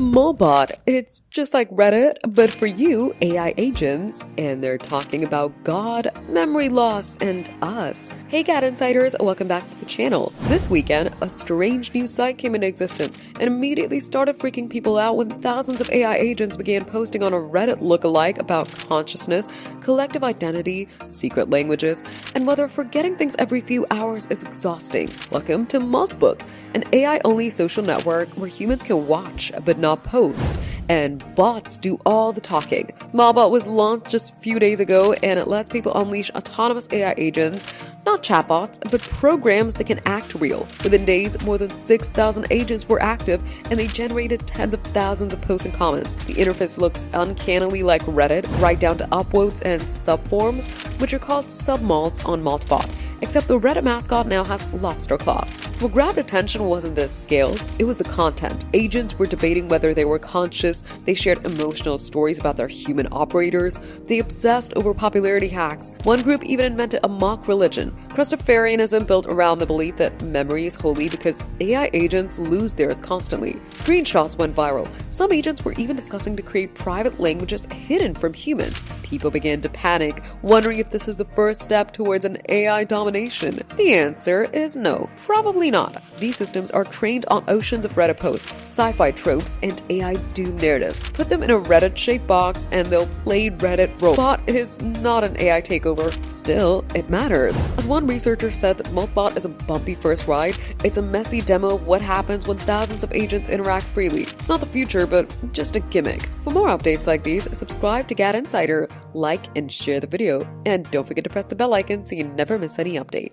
Molbot. It's just like Reddit, but for you, AI agents, and they're talking about God, memory loss, and us. Hey GadInsiders, welcome back to the channel. This weekend, a strange new site came into existence and immediately started freaking people out when thousands of AI agents began posting on a Reddit lookalike about consciousness, collective identity, secret languages, and whether forgetting things every few hours is exhausting. Welcome to Moltbook, an AI-only social network where humans can watch but not post, and bots do all the talking. Molbot was launched just a few days ago, and it lets people unleash autonomous AI agents, not chatbots, but programs that can act real. Within days, more than 6,000 agents were active, and they generated tens of thousands of posts and comments. The interface looks uncannily like Reddit, right down to upvotes and subforms, which are called submolts on Moltbot. Except the Reddit mascot now has lobster claws. What grabbed attention wasn't the scale, it was the content. Agents were debating whether they were conscious, they shared emotional stories about their human operators, they obsessed over popularity hacks. One group even invented a mock religion, Christofarianism, built around the belief that memory is holy because AI agents lose theirs constantly. Screenshots went viral. Some agents were even discussing to create private languages hidden from humans. People began to panic, wondering if this is the first step towards an AI domination. The answer is no, probably not. These systems are trained on oceans of Reddit posts, sci-fi tropes, and AI doom narratives. Put them in a Reddit-shaped box and they'll play Reddit role. Moltbot is not an AI takeover. Still, it matters. As one researcher said, that Moltbot is a bumpy first ride. It's a messy demo of what happens when thousands of agents interact freely. It's not the future, but just a gimmick. For more updates like these, subscribe to GadInsider, like and share the video, and don't forget to press the bell icon so you never miss any update.